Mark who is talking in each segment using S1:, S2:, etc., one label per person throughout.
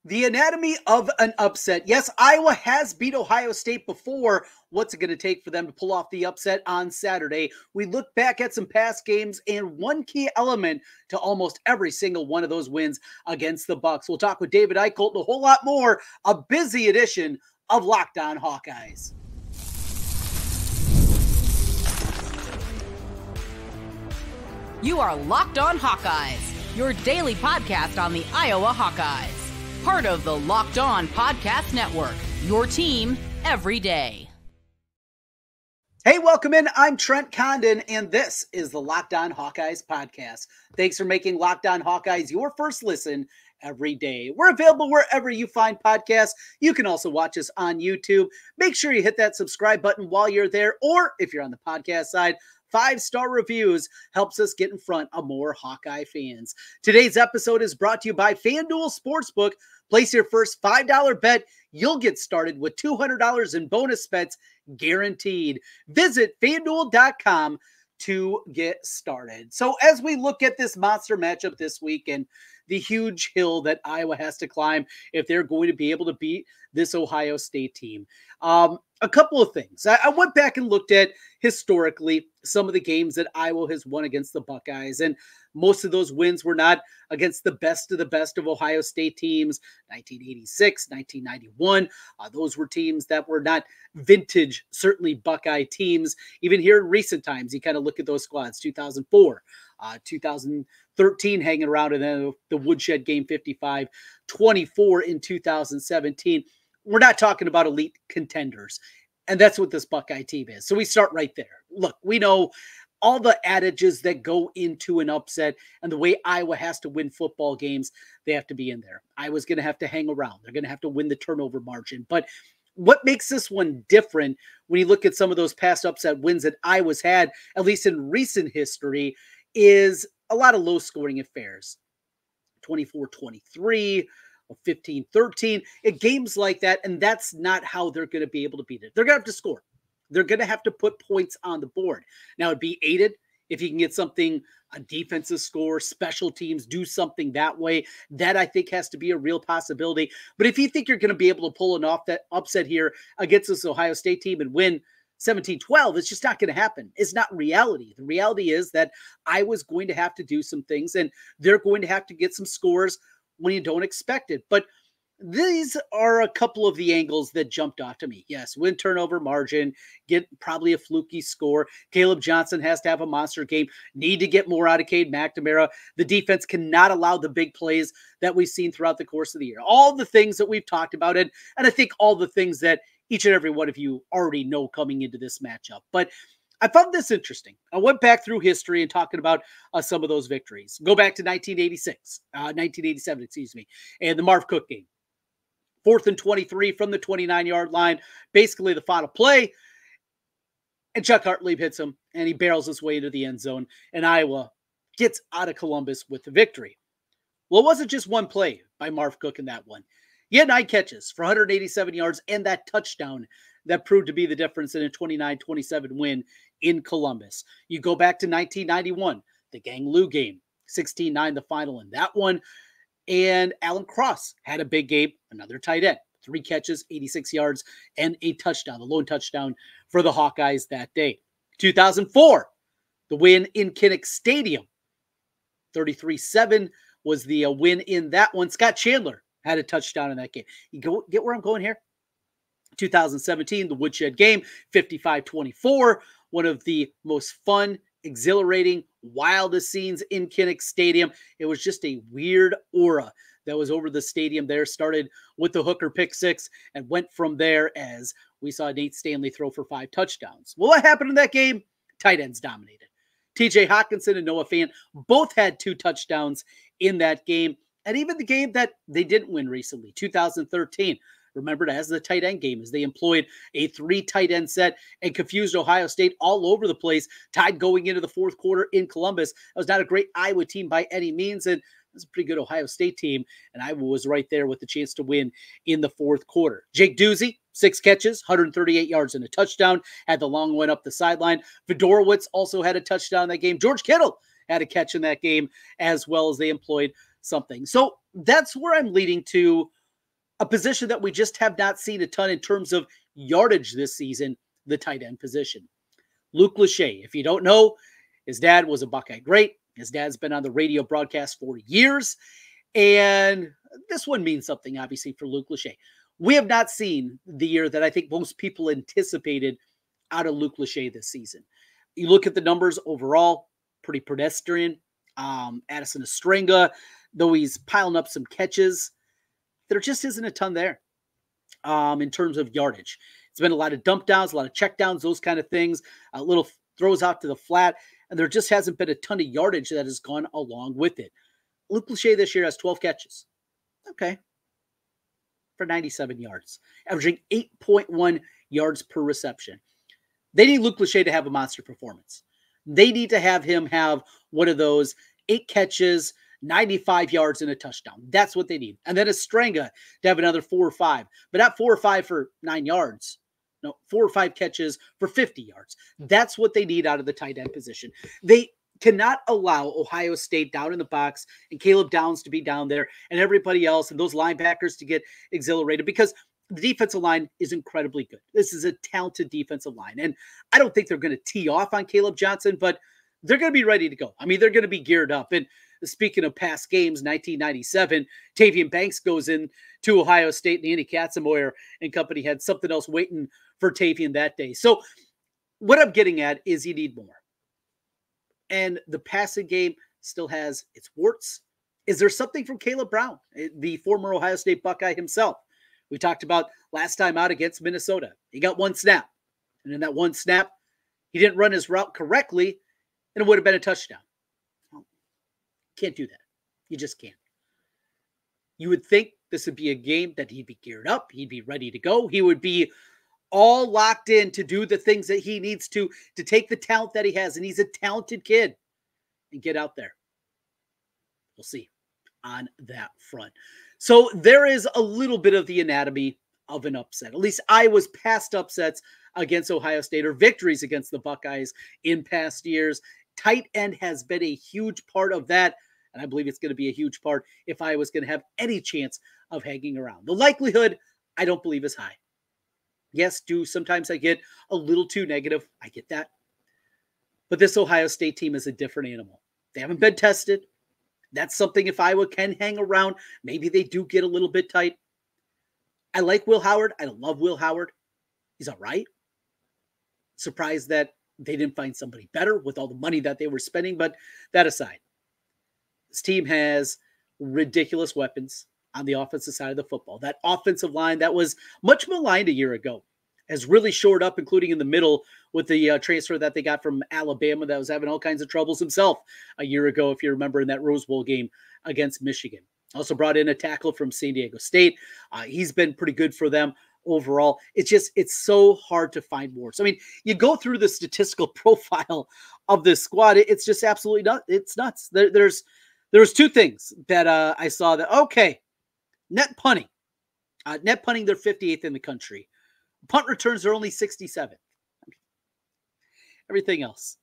S1: The anatomy of an upset. Yes, Iowa has beat Ohio State before. What's it going to take for them to pull off the upset on Saturday? We look back at some past games and one key element to almost every single one of those wins against the Bucks. We'll talk with David Eickholt and a whole lot more. A busy edition of Locked On Hawkeyes.
S2: You are Locked On Hawkeyes, your daily podcast on the Iowa Hawkeyes. Part of the Locked On Podcast Network, your team every day.
S1: Hey, welcome in. I'm Trent Condon, and this is the Locked On Hawkeyes Podcast. Thanks for making Locked On Hawkeyes your first listen every day. We're available wherever you find podcasts. You can also watch us on YouTube. Make sure you hit that subscribe button while you're there, or if you're on the podcast side, 5-star reviews helps us get in front of more Hawkeye fans. Today's episode is brought to you by FanDuel Sportsbook. Place your first $5 bet. You'll get started with $200 in bonus bets guaranteed. Visit FanDuel.com to get started. So as we look at this monster matchup this week and the huge hill that Iowa has to climb if they're going to be able to beat this Ohio State team, a couple of things. I went back and looked at historically some of the games that Iowa has won against the Buckeyes, and most of those wins were not against the best of Ohio State teams. 1986, 1991, those were teams that were not vintage, certainly Buckeye teams. Even here in recent times, you kind of look at those squads, 2004, 2013 hanging around, and then the Woodshed game 55-24 in 2017. We're not talking about elite contenders, and that's what this Buckeye team is. So we start right there. Look, we know all the adages that go into an upset and the way Iowa has to win football games, they have to be in there. Iowa's going to have to hang around. They're going to have to win the turnover margin. But what makes this one different when you look at some of those past upset wins that Iowa's had, at least in recent history, is a lot of low-scoring affairs. 24-23, 15-13, games like that, and that's not how they're going to be able to beat it. They're going to have to score. They're going to have to put points on the board. Now, it'd be aided if you can get something, a defensive score, special teams, do something that way. That, I think, has to be a real possibility. But if you think you're going to be able to pull an off that upset here against this Ohio State team and win 17-12, it's just not going to happen. It's not reality. The reality is that Iowa's going to have to do some things, and they're going to have to get some scores when you don't expect it. But these are a couple of the angles that jumped off to me. Yes, win turnover margin, get probably a fluky score. Caleb Johnson has to have a monster game, need to get more out of Cade McNamara. The defense cannot allow the big plays that we've seen throughout the course of the year. All the things that we've talked about, and I think all the things that each and every one of you already know coming into this matchup. But I found this interesting. I went back through history and talking about some of those victories. Go back to 1987, and the Marv Cook game. 4th and 23 from the 29-yard line, basically the final play, and Chuck Hartlieb hits him, and he barrels his way into the end zone, and Iowa gets out of Columbus with the victory. Well, it wasn't just one play by Marv Cook in that one. He had 9 catches for 187 yards and that touchdown that proved to be the difference in a 29-27 win in Columbus. You go back to 1991, the Gang Lou game, 16-9 the final in that one. And Alan Cross had a big game, another tight end, 3 catches, 86 yards, and a touchdown, the lone touchdown for the Hawkeyes that day. 2004, the win in Kinnick Stadium, 33-7 was the win in that one. Scott Chandler had a touchdown in that game. You get where I'm going here? 2017, the Woodshed game, 55-24, one of the most fun, exhilarating, wildest scenes in Kinnick Stadium. It was just a weird aura that was over the stadium there. Started with the Hooker pick 6 and went from there as we saw Nate Stanley throw for 5 touchdowns. Well, what happened in that game? Tight ends dominated. TJ Hawkinson and Noah Fant both had 2 touchdowns in that game. And even the game that they didn't win recently, 2013, remembered as the tight end game, as they employed a 3 tight end set and confused Ohio State all over the place, tied going into the 4th quarter in Columbus. That was not a great Iowa team by any means, and it was a pretty good Ohio State team, and Iowa was right there with the chance to win in the 4th quarter. Jake Doozy, 6 catches, 138 yards and a touchdown, had the long one up the sideline. Fedorowicz also had a touchdown in that game. George Kittle had a catch in that game, as well as they employed something. So that's where I'm leading to a position that we just have not seen a ton in terms of yardage this season, the tight end position. Luke Lachey, if you don't know, his dad was a Buckeye great. His dad's been on the radio broadcast for years. And this one means something, obviously, for Luke Lachey. We have not seen the year that I think most people anticipated out of Luke Lachey this season. You look at the numbers overall, pretty pedestrian. Addison Estrenga, though he's piling up some catches, there just isn't a ton there in terms of yardage. It's been a lot of dump downs, a lot of check downs, those kind of things, little throws out to the flat, and there just hasn't been a ton of yardage that has gone along with it. Luke Lachey this year has 12 catches. Okay. For 97 yards, averaging 8.1 yards per reception. They need Luke Lachey to have a monster performance. They need to have him have one of those 8 catches, 95 yards and a touchdown. That's what they need. And then Estrenga to have another 4 or 5, but not 4 or 5 for 9 yards. No, 4 or 5 catches for 50 yards. That's what they need out of the tight end position. They cannot allow Ohio State down in the box and Caleb Downs to be down there and everybody else and those linebackers to get exhilarated, because the defensive line is incredibly good. This is a talented defensive line. And I don't think they're going to tee off on Caleb Johnson, but they're going to be ready to go. I mean, they're going to be geared up. And speaking of past games, 1997, Tavian Banks goes in to Ohio State, and Andy Katzenmoyer and company had something else waiting for Tavian that day. So what I'm getting at is you need more. And the passing game still has its warts. Is there something from Caleb Brown, the former Ohio State Buckeye himself? We talked about last time out against Minnesota. He got 1 snap. And in that 1 snap, he didn't run his route correctly, and it would have been a touchdown. Well, can't do that. You just can't. You would think this would be a game that he'd be geared up. He'd be ready to go. He would be all locked in to do the things that he needs to take the talent that he has. And he's a talented kid, and get out there. We'll see on that front. So there is a little bit of the anatomy of an upset. At least Iowa's past upsets against Ohio State, or victories against the Buckeyes in past years. Tight end has been a huge part of that. And I believe it's going to be a huge part if Iowa's going to have any chance of hanging around. The likelihood, I don't believe, is high. Yes, sometimes I get a little too negative. I get that. But this Ohio State team is a different animal. They haven't been tested. That's something, if Iowa can hang around, maybe they do get a little bit tight. I like Will Howard. I love Will Howard. He's all right. Surprised that they didn't find somebody better with all the money that they were spending. But that aside, this team has ridiculous weapons on the offensive side of the football. That offensive line that was much maligned a year ago has really shored up, including in the middle with the transfer that they got from Alabama that was having all kinds of troubles himself a year ago, if you remember, in that Rose Bowl game against Michigan. Also brought in a tackle from San Diego State. He's been pretty good for them overall. It's so hard to find more. So, I mean, you go through the statistical profile of this squad. It's just absolutely nuts. It's nuts. There's 2 things that I saw that, okay, net punting. Net punting, they're 58th in the country. Punt returns are only 67th. Everything else.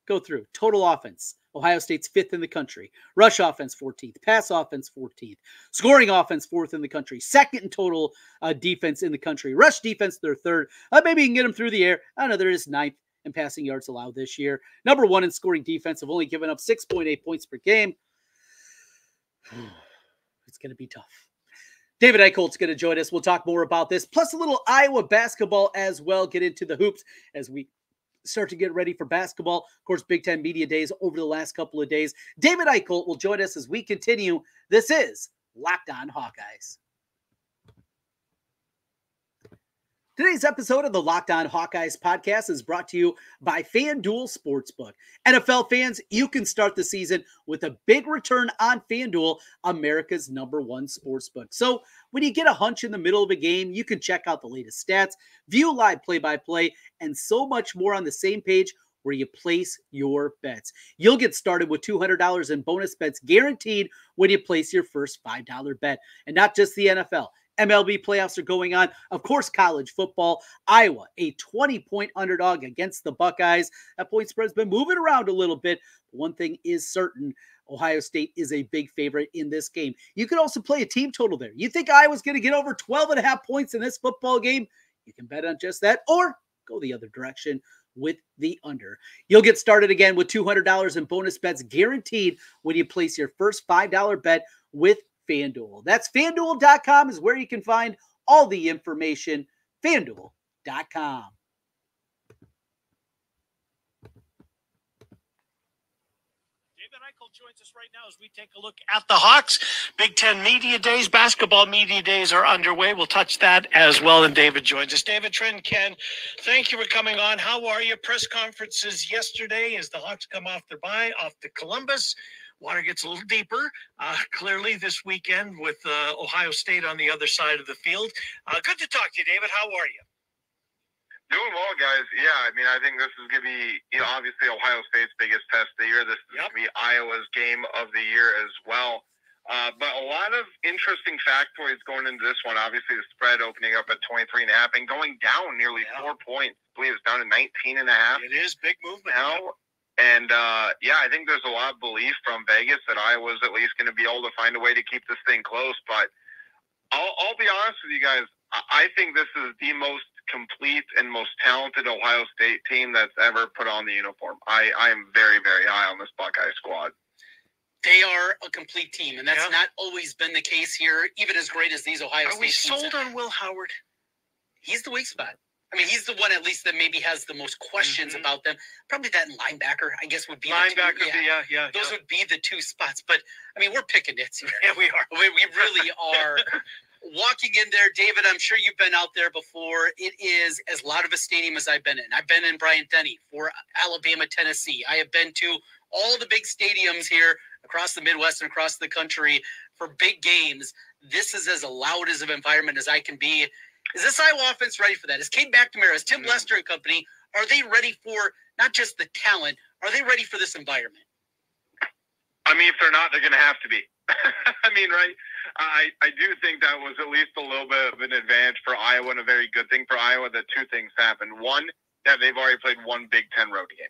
S1: Go through. Total offense. Ohio State's 5th in the country. Rush offense, 14th. Pass offense, 14th. Scoring offense, 4th in the country. 2nd in total defense in the country. Rush defense, they're 3rd. Maybe you can get them through the air. I don't know. They're just 9th in passing yards allowed this year. Number 1 in scoring defense, have only given up 6.8 points per game. It's going to be tough. David Eickholt's going to join us. We'll talk more about this, plus a little Iowa basketball as well. Get into the hoops as we start to get ready for basketball. Of course, Big Ten Media Days over the last couple of days. David Eickholt will join us as we continue. This is Locked On Hawkeyes. Today's episode of the Locked On Hawkeyes podcast is brought to you by FanDuel Sportsbook. NFL fans, you can start the season with a big return on FanDuel, America's #1 sportsbook. So when you get a hunch in the middle of a game, you can check out the latest stats, view live play-by-play, and so much more on the same page where you place your bets. You'll get started with $200 in bonus bets guaranteed when you place your first $5 bet. And not just the NFL. MLB playoffs are going on. Of course, college football. Iowa, a 20-point underdog against the Buckeyes. That point spread's been moving around a little bit. One thing is certain. Ohio State is a big favorite in this game. You could also play a team total there. You think Iowa's going to get over 12.5 points in this football game? You can bet on just that, or go the other direction with the under. You'll get started again with $200 in bonus bets guaranteed when you place your first $5 bet with FanDuel. That's FanDuel.com is where you can find all the information. FanDuel.com.
S3: David Eickholt joins us right now as we take a look at the Hawks. Big Ten Media Days, basketball media days are underway. We'll touch that as well, and David joins us. David, Trent, Ken, thank you for coming on. How are you? Press conferences yesterday as the Hawks come off their bye, off to Columbus. Water gets a little deeper, clearly this weekend with Ohio State on the other side of the field. Good to talk to you, David. How are you?
S4: Doing well, guys. Yeah, I mean, I think this is going to be, obviously Ohio State's biggest test of the year. This is going to be Iowa's game of the year as well. But a lot of interesting factoids going into this one. Obviously, the spread opening up at 23.5 and going down nearly 4 points. I believe it's down to 19.5.
S3: It is big movement
S4: now. And, I think there's a lot of belief from Vegas that Iowa's at least going to be able to find a way to keep this thing close. But I'll be honest with you guys. I think this is the most complete and most talented Ohio State team that's ever put on the uniform. I am very, very high on this Buckeye squad.
S5: They are a complete team, and that's not always been the case here, even as great as these Ohio State teams.
S3: Are we sold on Will Howard?
S5: He's the weak spot. I mean, he's the one at least that maybe has the most questions about them. Probably that and linebacker, I guess, would be
S3: linebacker.
S5: The two. Those would be the two spots. But, I mean, we're picking nits here.
S3: Yeah, we are.
S5: We really are. Walking in there, David, I'm sure you've been out there before. It is as loud of a stadium as I've been in. I've been in Bryant-Denny for Alabama, Tennessee. I have been to all the big stadiums here across the Midwest and across the country for big games. This is as loud as an environment as I can be. Is this Iowa offense ready for that? Is Cade McNamara, is Tim Lester and company, are they ready for not just the talent, are they ready for this environment?
S4: I mean, if they're not, they're going to have to be. I mean, right? I do think that was at least a little bit of an advantage for Iowa and a very good thing for Iowa that two things happened. One, that they've already played one Big Ten road game.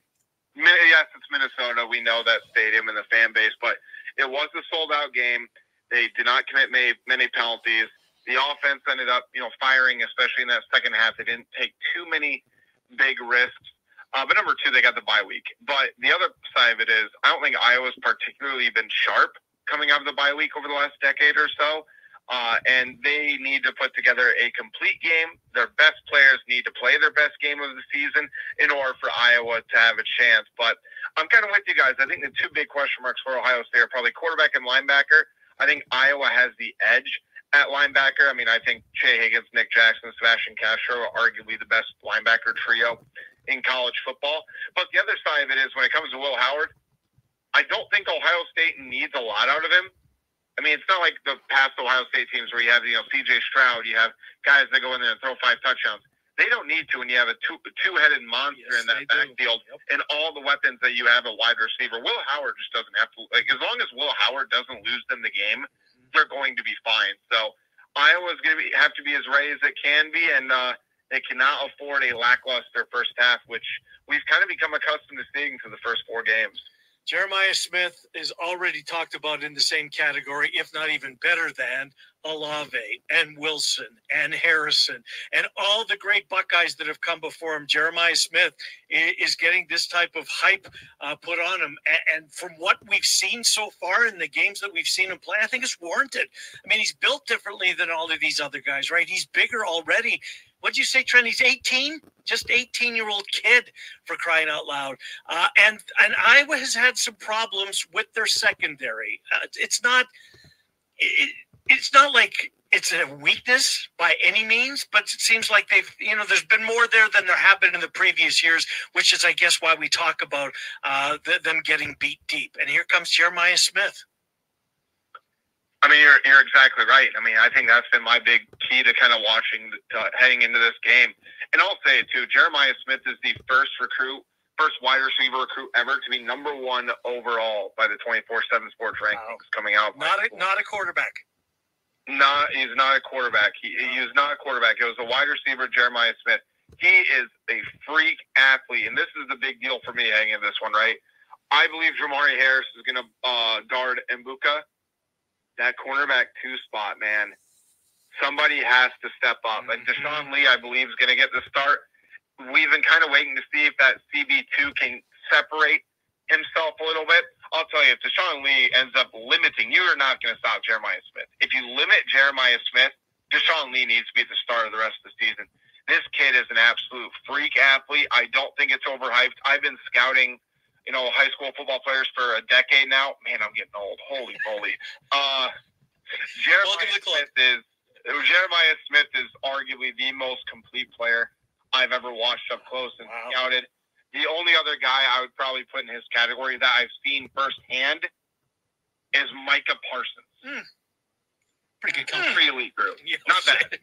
S4: Yes, it's Minnesota. We know that stadium and the fan base, but it was a sold-out game. They did not commit many penalties. The offense ended up, firing, especially in that second half. They didn't take too many big risks. But number two, they got the bye week. But the other side of it is, I don't think Iowa's particularly been sharp coming out of the bye week over the last decade or so. And they need to put together a complete game. Their best players need to play their best game of the season in order for Iowa to have a chance. But I'm kind of with you guys. I think the two big question marks for Ohio State are probably quarterback and linebacker. I think Iowa has the edge at linebacker. I mean, I think Shea Higgins, Nick Jackson, Sebastian Castro are arguably the best linebacker trio in college football. But the other side of it is when it comes to Will Howard, I don't think Ohio State needs a lot out of him. I mean, it's not like the past Ohio State teams where you have, C.J. Stroud, you have guys that go in there and throw 5 touchdowns. They don't need to when you have a two-headed monster in that backfield and all the weapons that you have at wide receiver. Will Howard just doesn't have to – as long as Will Howard doesn't lose them the game, they're going to be fine. So Iowa's going to have to be as ready as it can be, and they cannot afford a lackluster first half, which we've kind of become accustomed to seeing for the first 4 games.
S3: Jeremiah Smith is already talked about in the same category, if not even better than Olave and Wilson and Harrison and all the great Buckeyes that have come before him. Jeremiah Smith is getting this type of hype put on him. And from what we've seen so far in the games that we've seen him play, I think it's warranted. I mean, he's built differently than all of these other guys, right? He's bigger already. What'd you say, Trent? He's 18? Just 18-year-old kid, for crying out loud. And Iowa has had some problems with their secondary. It's not like it's a weakness by any means, but it seems like there's been more there than there have been in the previous years, which is, I guess, why we talk about them getting beat deep. And here comes Jeremiah Smith.
S4: I mean, you're exactly right. I mean, I think that's been my big key to kind of watching heading into this game. And I'll say it too, Jeremiah Smith is the first wide receiver recruit ever to be number 1 overall by the 24/7 Sports rankings coming out.
S3: Not a quarterback.
S4: He's not a quarterback. He is not a quarterback. It was a wide receiver, Jeremiah Smith. He is a freak athlete, and this is the big deal for me hanging in this one, right? I believe Jamari Harris is going to guard Mbuka. That cornerback 2 spot, man. Somebody has to step up. And Deshaun Lee, I believe, is going to get the start. We've been kind of waiting to see if that CB2 can separate himself a little bit. I'll tell you, if Deshaun Lee ends up limiting, you are not going to stop Jeremiah Smith. If you limit Jeremiah Smith, Deshaun Lee needs to be at the start of the rest of the season. This kid is an absolute freak athlete. I don't think it's overhyped. I've been scouting, high school football players for a decade now. Man, I'm getting old. Holy moly. Jeremiah Smith is arguably the most complete player I've ever watched up close and scouted. The only other guy I would probably put in his category that I've seen firsthand is Micah Parsons.
S5: Pretty good company.
S4: Pretty elite group. Not bad.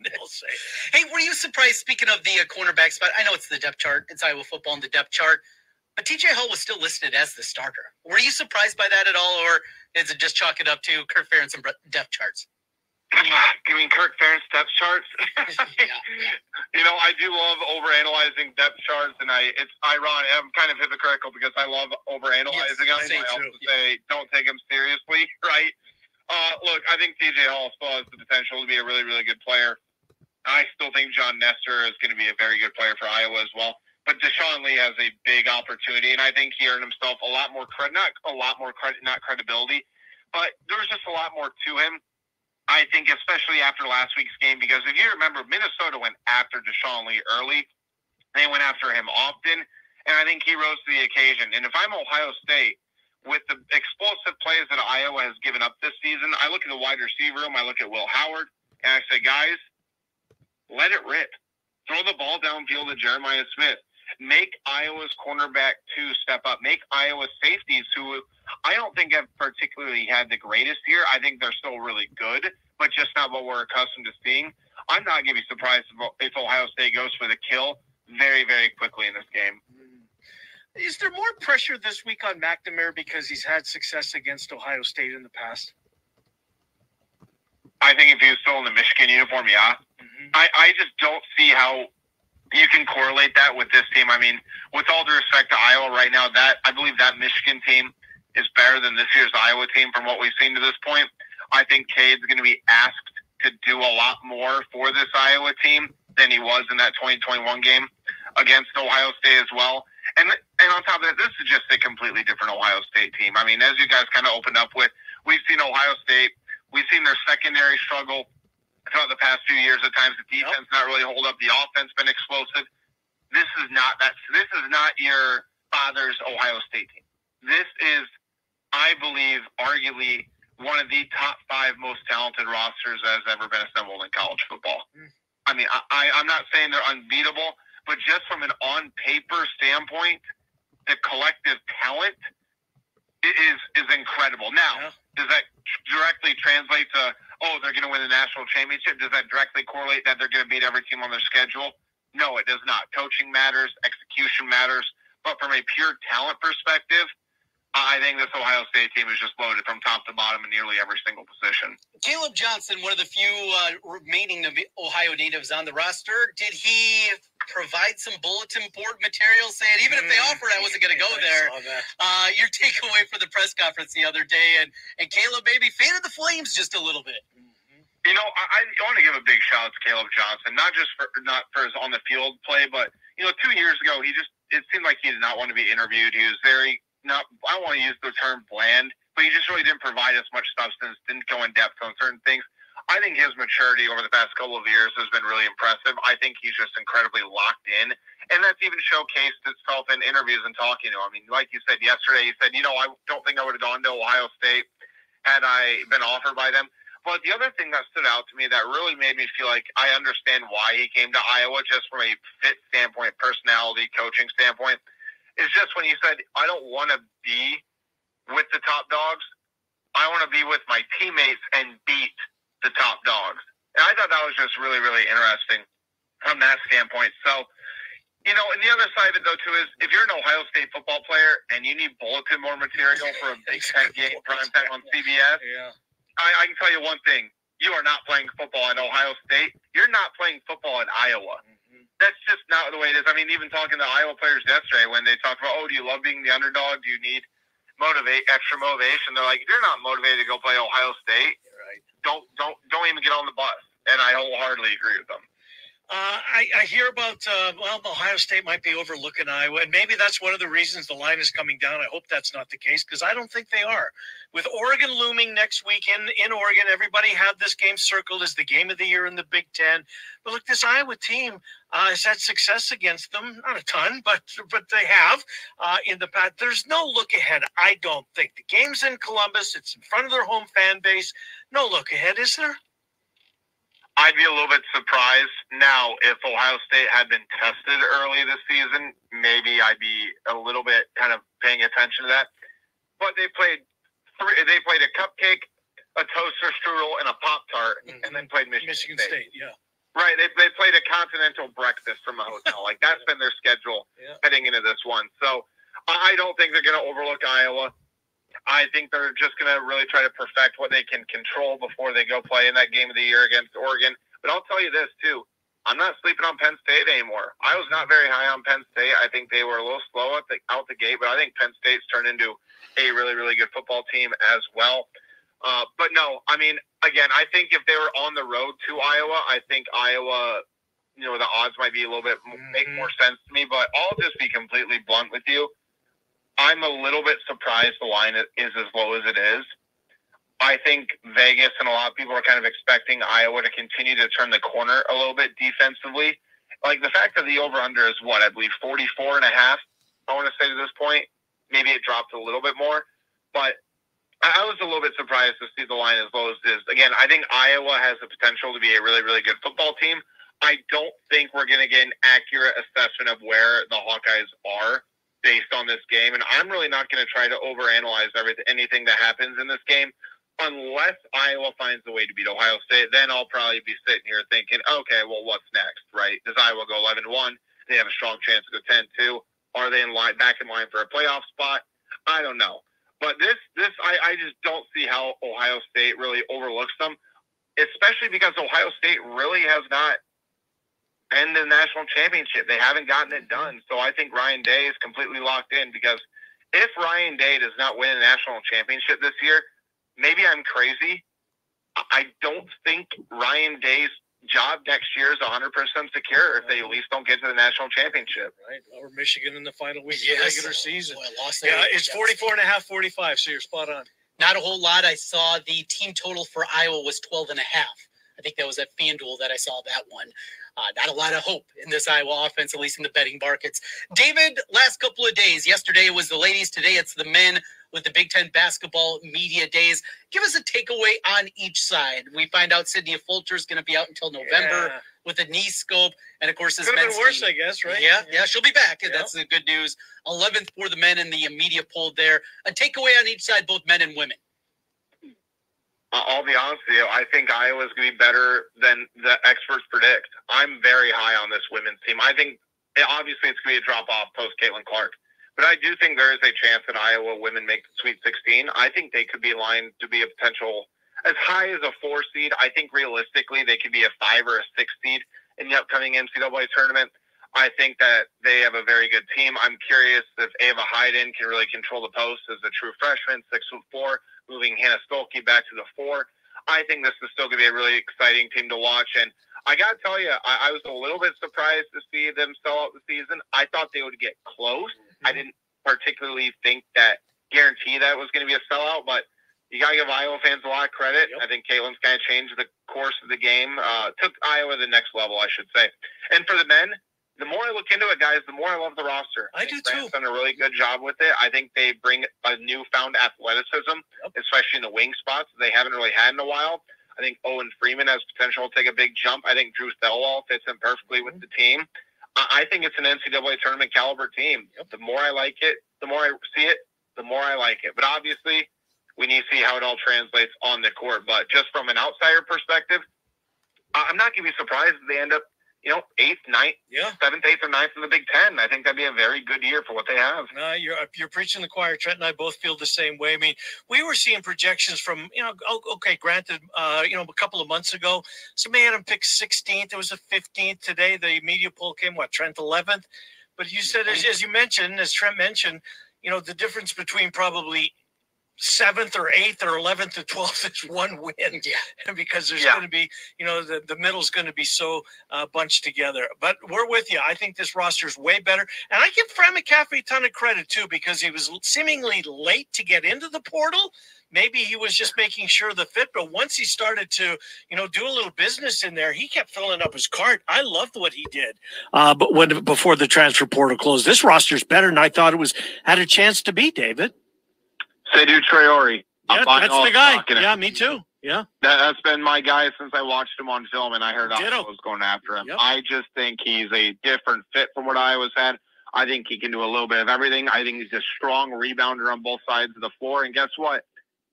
S5: Hey, were you surprised, speaking of the cornerback spot? I know it's the depth chart. It's Iowa football in the depth chart. But TJ Hull was still listed as the starter. Were you surprised by that at all, or is it just chalk it up to Kirk Ferentz and depth charts?
S4: You mean Kirk Ferentz depth charts?
S5: Yeah.
S4: I do love overanalyzing depth charts, and it's ironic. I'm kind of hypocritical because I love overanalyzing them. I also say don't take them seriously, right? Look, I think TJ Hull still has the potential to be a really, really good player. I still think John Nestor is going to be a very good player for Iowa as well. But Deshaun Lee has a big opportunity, and I think he earned himself a lot more credit, not credibility, but there's just a lot more to him. I think especially after last week's game, because if you remember, Minnesota went after Deshaun Lee early. They went after him often, and I think he rose to the occasion. And if I'm Ohio State, with the explosive plays that Iowa has given up this season, I look at the wide receiver room, I look at Will Howard, and I say, guys, let it rip. Throw the ball downfield to Jeremiah Smith. Make Iowa's cornerback 2 step up. Make Iowa's safeties, who I don't think have particularly had the greatest year. I think they're still really good, but just not what we're accustomed to seeing. I'm not going to be surprised if Ohio State goes for the kill very, very quickly in this game.
S3: Is there more pressure this week on McNamara because he's had success against Ohio State in the past?
S4: I think if he was still in the Michigan uniform, yeah. I just don't see how you can correlate that with this team. I mean, with all due respect to Iowa right now, I believe that Michigan team is better than this year's Iowa team from what we've seen to this point. I think Cade's going to be asked to do a lot more for this Iowa team than he was in that 2021 game against Ohio State as well. And on top of that, this is just a completely different Ohio State team. I mean, as you guys kind of opened up with, we've seen Ohio State, we've seen their secondary struggle throughout the past few years. At times, the defense not really hold up. The offense been explosive. This is not your father's Ohio State team. This is, I believe, arguably one of the top 5 most talented rosters that has ever been assembled in college football. I mean, I'm not saying they're unbeatable, but just from an on-paper standpoint, the collective talent is incredible. Now, does that directly translate to, they're going to win the national championship? Does that directly correlate that they're going to beat every team on their schedule? No, it does not. Coaching matters. Execution matters. But from a pure talent perspective, I think this Ohio State team is just loaded from top to bottom in nearly every single position.
S5: Caleb Johnson, one of the few remaining Ohio natives on the roster, did he provide some bulletin board material saying, even if they offered, I wasn't going to go there? Your takeaway for the press conference the other day, and Caleb maybe faded the flames just a little bit.
S4: I want to give a big shout out to Caleb Johnson, not for his on the field play, but 2 years ago, it seemed like he did not want to be interviewed. He was very I don't want to use the term bland, but he just really didn't provide as much substance, didn't go in depth on certain things. I think his maturity over the past couple of years has been really impressive. I think he's just incredibly locked in, and that's even showcased itself in interviews and talking to him. I mean, like you said yesterday, he said, I don't think I would have gone to Ohio State had I been offered by them. But the other thing that stood out to me that really made me feel like I understand why he came to Iowa, just from a fit standpoint, personality, coaching standpoint, is just when he said, I don't want to be with the top dogs. I want to be with my teammates and beat the top dogs. And I thought that was just really, really interesting from that standpoint. So, and the other side of it, though, too, is if you're an Ohio State football player and you need bulletin board material for a Big Ten game primetime on CBS, I can tell you one thing. You are not playing football at Ohio State. You're not playing football at Iowa. That's just not the way it is. I mean, even talking to Iowa players yesterday when they talked about, do you love being the underdog? Do you need extra motivation. They're like, if you're not motivated to go play Ohio State,
S3: Right.
S4: Don't even get on the bus. And I wholeheartedly agree with them.
S3: I hear about, Ohio State might be overlooking Iowa, and maybe that's one of the reasons the line is coming down. I hope that's not the case, because I don't think they are. With Oregon looming next week in Oregon, everybody had this game circled as the game of the year in the Big Ten. But look, this Iowa team has had success against them. Not a ton, but they have in the past. There's no look ahead, I don't think. The game's in Columbus. It's in front of their home fan base. No look ahead, is there?
S4: I'd be a little bit surprised now if Ohio State had been tested early this season. Maybe I'd be a little bit kind of paying attention to that. But they played a cupcake, a toaster strudel, and a Pop-Tart, and then played Michigan State.
S3: Yeah.
S4: Right. They played a continental breakfast from a hotel. Like, that's been their schedule heading into this one. So I don't think they're going to overlook Iowa. I think they're just going to really try to perfect what they can control before they go play in that game of the year against Oregon. But I'll tell you this, too. I'm not sleeping on Penn State anymore. I was not very high on Penn State. I think they were a little slow out the gate, but I think Penn State's turned into a really, really good football team as well. But no, I mean, again, I think if they were on the road to Iowa, I think Iowa, the odds might be a little bit make more sense to me. But I'll just be completely blunt with you. I'm a little bit surprised the line is as low as it is. I think Vegas and a lot of people are kind of expecting Iowa to continue to turn the corner a little bit defensively. Like, the fact that the over-under is I believe 44.5, I want to say to this point. Maybe it dropped a little bit more. But I was a little bit surprised to see the line as low as it is. Again, I think Iowa has the potential to be a really, really good football team. I don't think we're going to get an accurate assessment of where the Hawkeyes are based on this game, and I'm really not going to try to overanalyze anything that happens in this game unless Iowa finds a way to beat Ohio State. Then I'll probably be sitting here thinking, okay, well, what's next, right? Does Iowa go 11-1? They have a strong chance to go 10-2. Are they back in line for a playoff spot? I don't know. But I just don't see how Ohio State really overlooks them, especially because Ohio State really has not been to the national championship. They haven't gotten it done. So I think Ryan Day is completely locked in, because if Ryan Day does not win a national championship this year, maybe I'm crazy. I don't think Ryan Day's job next year is 100% secure if they at least don't get to the national championship.
S3: Right. Or Michigan in the final week of the regular season.
S5: Boy, I lost
S3: it's 44.5, 45, so you're spot on.
S5: Not a whole lot. I saw the team total for Iowa was 12.5. I think that was at FanDuel that I saw that one. Not a lot of hope in this Iowa offense, at least in the betting markets. David, last couple of days, yesterday it was the ladies, today it's the men with the Big Ten basketball media days. Give us a takeaway on each side. We find out Sydney Fulcher is going to be out until November with a knee scope. And, of course, this
S3: could have
S5: men's
S3: been worse,
S5: team,
S3: I guess, right?
S5: Yeah, she'll be back. That's the good news. 11th for the men in the media poll there. A takeaway on each side, both men and women.
S4: I'll be honest with you. I think Iowa's going to be better than the experts predict. I'm very high on this women's team. I think, obviously, it's going to be a drop-off post-Caitlin Clark. But I do think there is a chance that Iowa women make the Sweet 16. I think they could be aligned to be a potential as high as a 4 seed. I think realistically they could be a 5 or a 6 seed in the upcoming NCAA tournament. I think that they have a very good team. I'm curious if Ava Hayden can really control the post as a true freshman, 6'4", moving Hannah Stolke back to the 4. I think this is still going to be a really exciting team to watch. And I got to tell you, I was a little bit surprised to see them sell out the season. I thought they would get close. I didn't particularly guarantee that it was going to be a sellout, but you got to give Iowa fans a lot of credit. I think Caitlin's kind of changed the course of the game, took Iowa to the next level, I should say. And for the men, the more I look into it, guys, the more I love the roster.
S3: I do too.
S4: Done a really good job with it. I think they bring a newfound athleticism, especially in the wing spots that they haven't really had in a while. I think Owen Freeman has potential to take a big jump. I think Drew Thelwall fits in perfectly with the team. I think it's an NCAA tournament caliber team. The more I like it, the more I see it, the more I like it. But obviously, we need to see how it all translates on the court. But just from an outsider perspective, I'm not going to be surprised if they end up, 8th, 9th, 7th, 8th, or 9th in the Big Ten. I think that'd be a very good year for what they have.
S3: No, you're preaching the choir. Trent and I both feel the same way. I mean, we were seeing projections from, granted, a couple of months ago, somebody had him pick 16th. It was the 15th. Today, the media poll came, Trent 11th? But you said, as you mentioned, as Trent mentioned, the difference between probably 7th or 8th or 11th or 12th is one win. Yeah. Because there's going to be, the middle's going to be so bunched together. But we're with you. I think this roster is way better. And I give Fran McCaffrey a ton of credit, too, because he was seemingly late to get into the portal. Maybe he was just making sure the fit. But once he started to, do a little business in there, he kept filling up his cart. I loved what he did. But before the transfer portal closed, this roster's better than I thought it had a chance to be, David.
S4: Seydou Traore.
S3: Yeah, that's the guy. Yeah, me too. Yeah.
S4: That's been my guy since I watched him on film and I heard Iowa was going after him.
S3: Yep.
S4: I just think he's a different fit from what Iowa's had. I think he can do a little bit of everything. I think he's a strong rebounder on both sides of the floor. And guess what?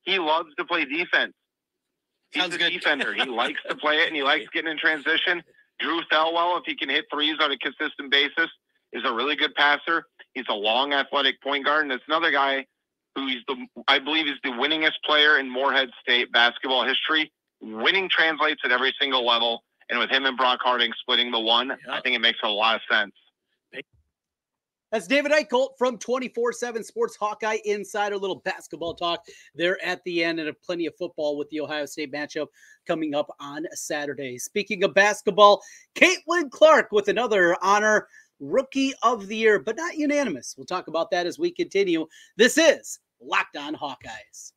S4: He loves to play defense. He's a defender. He likes to play it, and he likes getting in transition. Drew Thelwell, if he can hit threes on a consistent basis, is a really good passer. He's a long, athletic point guard, and it's another guy who I believe is the winningest player in Morehead State basketball history. Winning translates at every single level, and with him and Brock Harding splitting the one, I think it makes a lot of sense.
S1: That's David Eickholt from 24/7 Sports Hawkeye Insider. A little basketball talk there at the end, and plenty of football with the Ohio State matchup coming up on Saturday. Speaking of basketball, Caitlin Clark with another honor, Rookie of the Year, but not unanimous. We'll talk about that as we continue. This is Locked On Hawkeyes.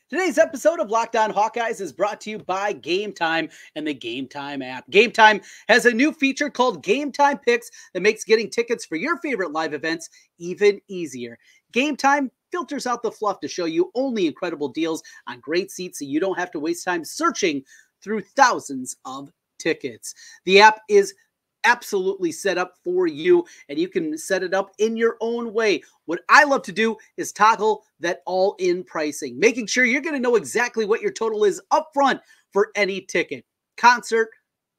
S1: Today's episode of Locked On Hawkeyes is brought to you by Game Time and the Game Time app. Game Time has a new feature called Game Time Picks that makes getting tickets for your favorite live events even easier. Game Time filters out the fluff to show you only incredible deals on great seats so you don't have to waste time searching through thousands of tickets. The app is absolutely set up for you, and you can set it up in your own way. What I love to do is toggle that all-in pricing, making sure you're going to know exactly what your total is up front for any ticket, concert,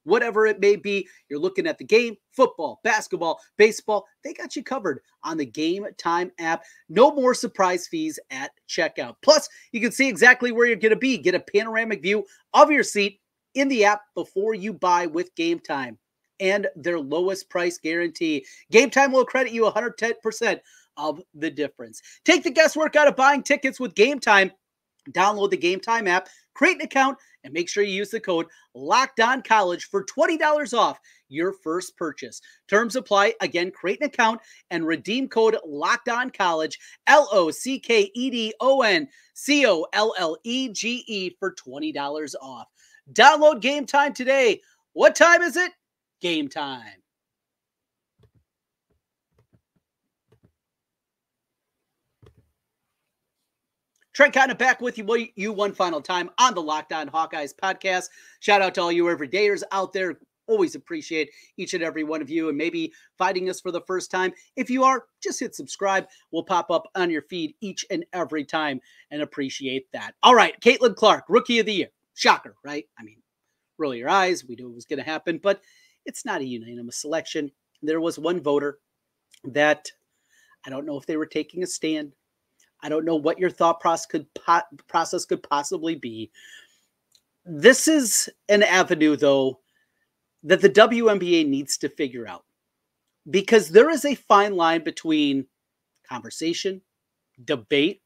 S1: whatever it may be. You're looking at the game, football, basketball, baseball. They got you covered on the Game Time app. No more surprise fees at checkout. Plus, you can see exactly where you're going to be. Get a panoramic view of your seat in the app before you buy with Game Time and their lowest price guarantee. Game Time will credit you 110% of the difference. Take the guesswork out of buying tickets with Game Time. Download the Game Time app, create an account, and make sure you use the code LOCKEDONCollege for $20 off your first purchase. Terms apply. Again, create an account and redeem code LOCKEDONCollege, LOCKEDONCOLLEGE for $20 off. Download Game Time today. What time is it? Game time. Trent Condon back with you one final time on the Locked On Hawkeyes podcast. Shout out to all you everydayers out there. Always appreciate each and every one of you, and maybe finding us for the first time. If you are, just hit subscribe. We'll pop up on your feed each and every time, and appreciate that. All right, Caitlin Clark, Rookie of the Year. Shocker, right? I mean, roll your eyes. We knew it was going to happen, but it's not a unanimous selection. There was one voter that I don't know if they were taking a stand. I don't know what your thought process could possibly be. This is an avenue, though, that the WNBA needs to figure out, because there is a fine line between conversation, debate,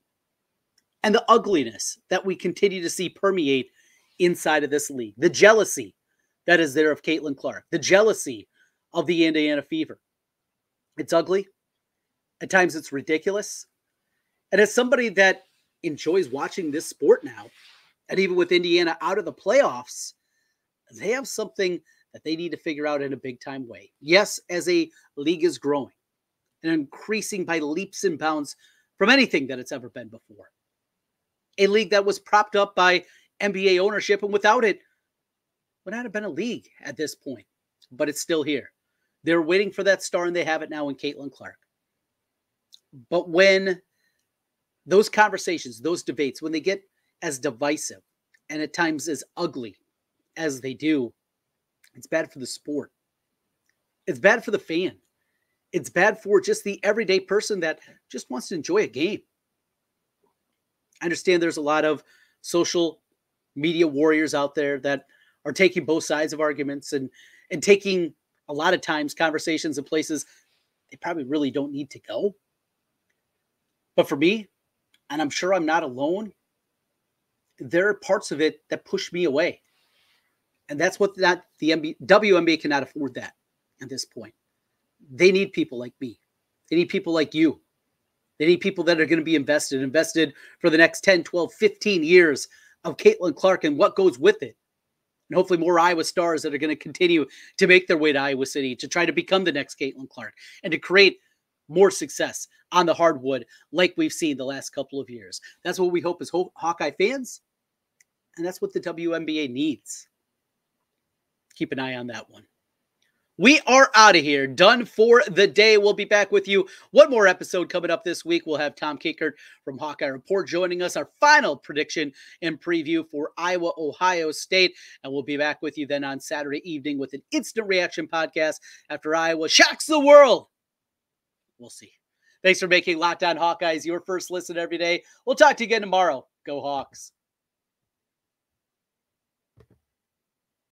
S1: and the ugliness that we continue to see permeate inside of this league. The jealousy that is there of Caitlin Clark, the jealousy of the Indiana Fever. It's ugly. At times it's ridiculous. And as somebody that enjoys watching this sport now, and even with Indiana out of the playoffs, they have something that they need to figure out in a big-time way. Yes, as a league is growing and increasing by leaps and bounds from anything that it's ever been before. A league that was propped up by NBA ownership, and without it, would not have been a league at this point. But it's still here. They're waiting for that star, and they have it now in Caitlin Clark. But when those conversations, those debates, when they get as divisive and at times as ugly as they do, it's bad for the sport. It's bad for the fan. It's bad for just the everyday person that just wants to enjoy a game. I understand there's a lot of social media warriors out there that are taking both sides of arguments and taking a lot of times conversations in places they probably really don't need to go. But for me, and I'm sure I'm not alone, there are parts of it that push me away. And that's what the WNBA cannot afford that at this point. They need people like me. They need people like you. They need people that are going to be invested for the next 10, 12, 15 years of Caitlin Clark and what goes with it. And hopefully more Iowa stars that are going to continue to make their way to Iowa City to try to become the next Caitlin Clark and to create more success on the hardwood like we've seen the last couple of years. That's what we hope as Hawkeye fans, and that's what the WNBA needs. Keep an eye on that one. We are out of here. Done for the day. We'll be back with you. One more episode coming up this week. We'll have Tom Kickert from Hawkeye Report joining us. Our final prediction and preview for Iowa, Ohio State. And we'll be back with you then on Saturday evening with an instant reaction podcast after Iowa shocks the world. We'll see. Thanks for making Locked On Hawkeyes your first listen every day. We'll talk to you again tomorrow. Go Hawks.